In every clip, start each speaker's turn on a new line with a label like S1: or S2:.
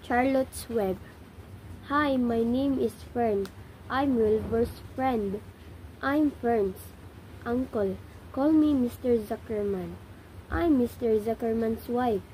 S1: Charlotte's Web. Hi, my name is Fern. I'm Wilbur's friend. I'm Fern's uncle. Call me Mr. Zuckerman. I'm Mr. Zuckerman's wife.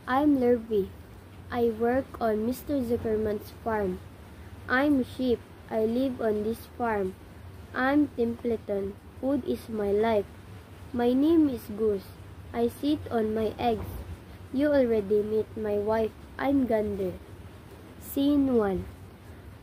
S1: I'm Lurvy. I work on Mr. Zuckerman's farm. I'm Sheep. I live on this farm. I'm Templeton. Food is my life. My name is Goose. I sit on my eggs. You already meet my wife. I'm Gander. Scene 1.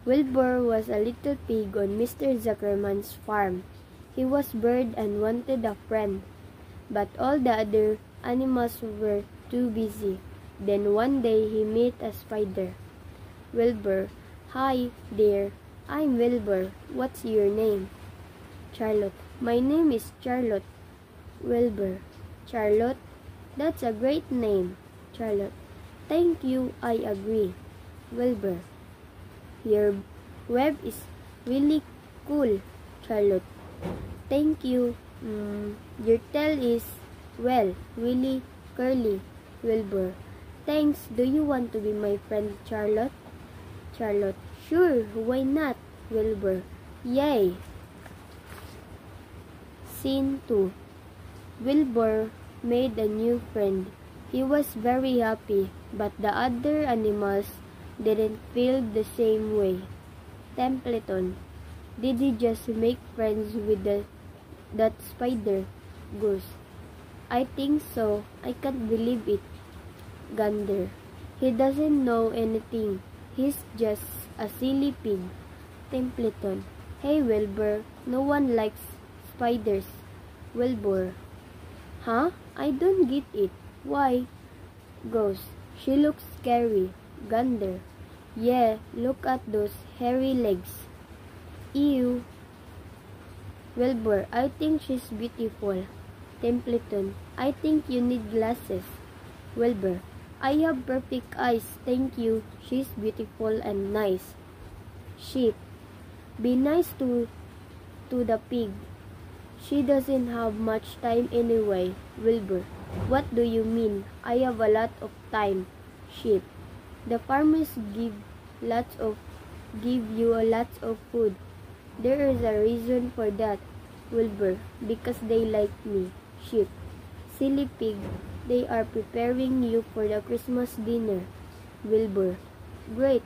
S1: Wilbur was a little pig on Mr. Zuckerman's farm. He was bird and wanted a friend, but all the other animals were too busy. Then one day he met a spider. Wilbur, hi there. I'm Wilbur. What's your name? Charlotte. My name is Charlotte. Wilbur. Charlotte? That's a great name. Charlotte. Thank you, I agree. Wilbur. Your web is really cool, Charlotte. Thank you. Your tail is, well, really curly, Wilbur. Thanks. Do you want to be my friend, Charlotte? Charlotte. Sure, why not, Wilbur? Yay! Scene 2. Wilbur made a new friend. He was very happy, but the other animals didn't feel the same way. Templeton. Did he just make friends with that spider? Goose. I think so. I can't believe it. Gander. He doesn't know anything. He's just a silly pig. Templeton. Hey Wilbur, no one likes spiders. Wilbur. Huh? I don't get it. Why? Goose. She looks scary. Gander. Yeah, look at those hairy legs. Ew. Wilbur. I think she's beautiful. Templeton. I think you need glasses. Wilbur. I have perfect eyes, thank you. She's beautiful and nice. Sheep. Be nice to the pig. She doesn't have much time anyway. Wilbur. What do you mean? I have a lot of time. Sheep. The farmers give you a lot of food. There is a reason for that. Wilbur. Because they like me. Sheep. Silly pig. They are preparing you for the Christmas dinner. Wilbur. Great.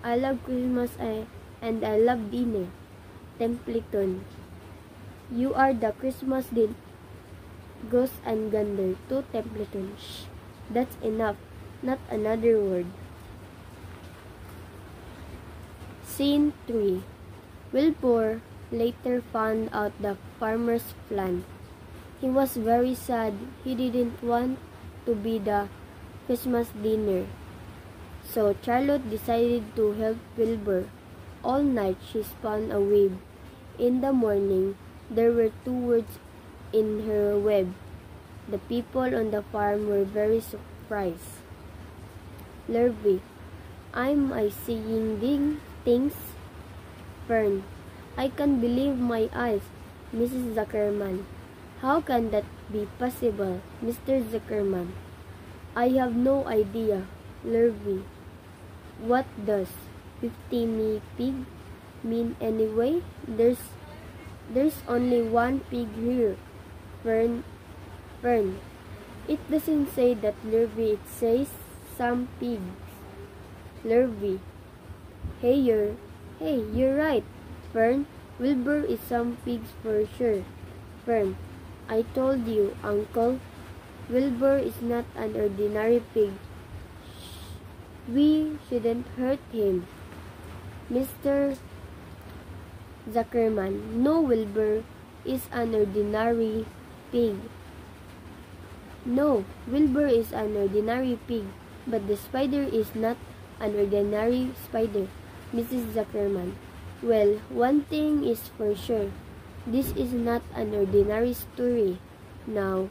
S1: I love Christmas and I love dinner. Templeton. You are the Christmas dinner. Goose and Gander to Templeton. Shh. That's enough. Not another word. Scene 3. Wilbur later found out the farmer's plan. He was very sad. He didn't want to be the Christmas dinner. So Charlotte decided to help Wilbur. All night she spun a web. In the morning, there were 2 words in her web. The people on the farm were very surprised. Lurvy. Am I seeing things? Fern. I can't believe my eyes. Mrs. Zuckerman. How can that be possible, Mr. Zuckerman? I have no idea. Lurvy. What does 50 pig mean anyway? There's only one pig here. Fern. It doesn't say that, Lurvy. It says some pigs. Lurvy. Hey, you're right. Fern. Wilbur is some pigs for sure. Fern. I told you, Uncle. Wilbur is not an ordinary pig. We shouldn't hurt him. Mr. Zuckerman. No, Wilbur is an ordinary pig. No, Wilbur is an ordinary pig, but the spider is not an ordinary spider, Mrs. Zuckerman. Well, one thing is for sure. This is not an ordinary story. Now,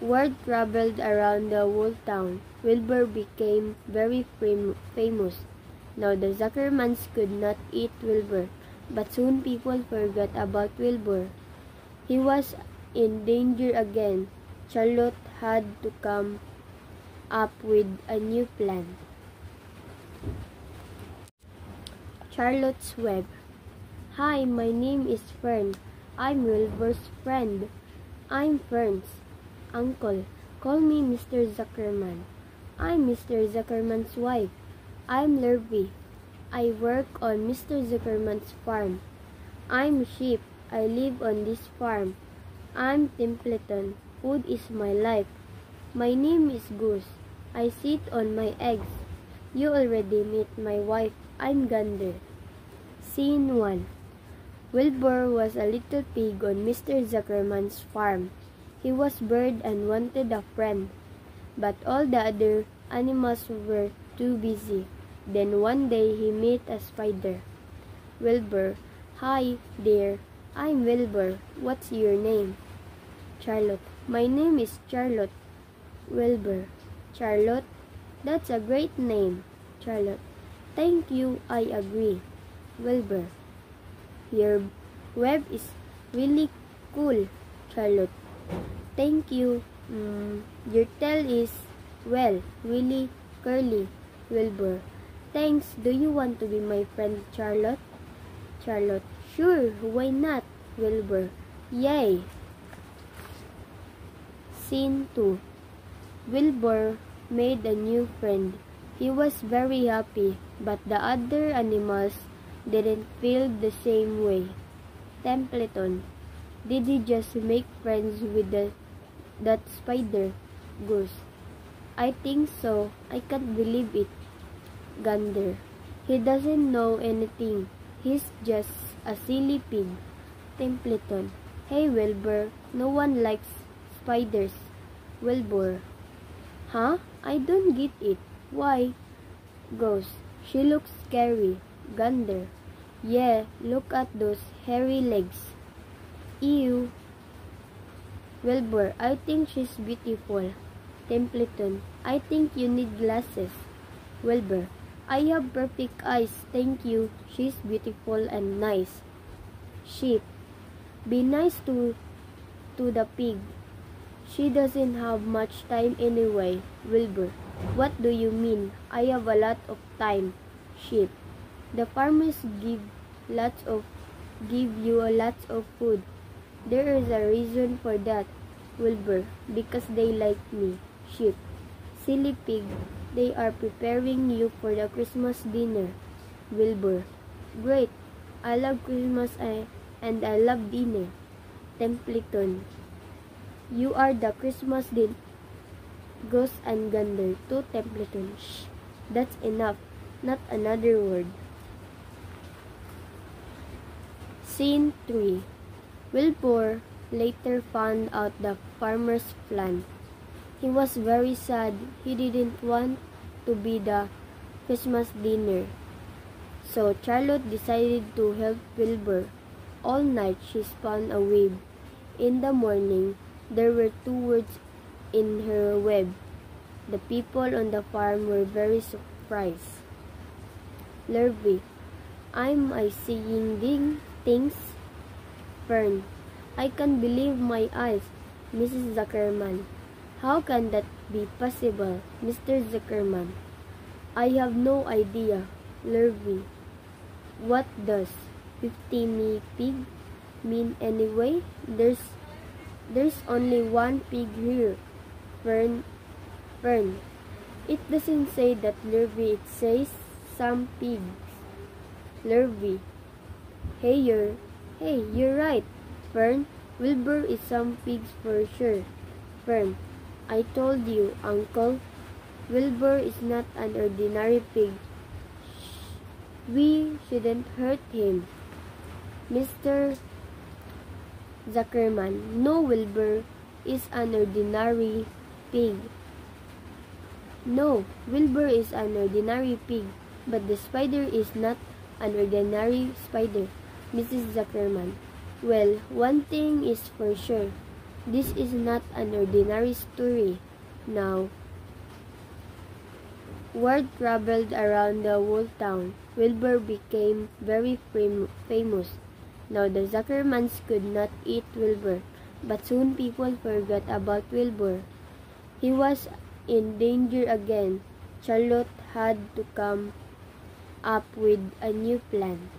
S1: word traveled around the whole town. Wilbur became very famous. Now the Zuckermans could not eat Wilbur, but soon people forgot about Wilbur. He was in danger again. Charlotte had to come up with a new plan. Charlotte's Web. Hi, my name is Fern. I'm Wilbur's friend. I'm Fern's uncle. Call me Mr. Zuckerman. I'm Mr. Zuckerman's wife. I'm Lurvy. I work on Mr. Zuckerman's farm. I'm Sheep. I live on this farm. I'm Templeton. Food is my life. My name is Goose. I sit on my eggs. You already meet my wife. I'm Gander. Scene 1. Wilbur was a little pig on Mr. Zuckerman's farm. He was bored and wanted a friend, but all the other animals were too busy. Then one day he met a spider. Wilbur. Hi there. I'm Wilbur. What's your name? Charlotte. My name is Charlotte. Wilbur. Charlotte? That's a great name. Charlotte. Thank you, I agree. Wilbur. Your web is really cool, Charlotte. Thank you. Your tail is, well, really curly, Wilbur. Thanks. Do you want to be my friend, Charlotte? Charlotte. Sure, why not, Wilbur? Yay! Scene 2. Wilbur made a new friend. He was very happy, but the other animals didn't feel the same way. Templeton. Did he just make friends with that spider? Goose. I think so. I can't believe it. Gander. He doesn't know anything. He's just a silly pig. Templeton. Hey Wilbur, no one likes spiders. Wilbur. Huh? I don't get it. Why? Goose. She looks scary. Gander. Yeah, look at those hairy legs. Ew. Wilbur. I think she's beautiful. Templeton. I think you need glasses. Wilbur. I have perfect eyes, thank you. She's beautiful and nice. Sheep. Be nice to the pig. She doesn't have much time anyway. Wilbur. What do you mean? I have a lot of time. Sheep. The farmers give you a lot of food. There is a reason for that. Wilbur. Because they like me. Sheep. Silly pig. They are preparing you for the Christmas dinner. Wilbur. Great. I love Christmas and I love dinner. Templeton. You are the Christmas dinner. Goose and Gander to Templeton. Shh. That's enough. Not another word. Scene 3. Wilbur later found out the farmer's plan. He was very sad. He didn't want to be the Christmas dinner. So Charlotte decided to help Wilbur. All night she spun a web. In the morning, there were 2 words in her web. The people on the farm were very surprised. Lurvy. Am I seeing things? Fern. I can't believe my eyes. Mrs. Zuckerman. How can that be possible, Mr. Zuckerman? I have no idea. Lurvy. What does 50 pig mean anyway? There's only one pig here. Fern. It doesn't say that, Lurvy. It says some pigs. Lurvy. Hey, you're right. Fern. Wilbur is some pigs for sure. Fern. I told you, Uncle. Wilbur is not an ordinary pig. We shouldn't hurt him. Mr. Zuckerman. No, Wilbur is an ordinary pig. No, Wilbur is an ordinary pig, but the spider is not an ordinary spider, Mrs. Zuckerman. Well, one thing is for sure. This is not an ordinary story. Now, word traveled around the whole town. Wilbur became very famous. Now the Zuckermans could not eat Wilbur, but soon people forgot about Wilbur. He was in danger again. Charlotte had to come up with a new plan.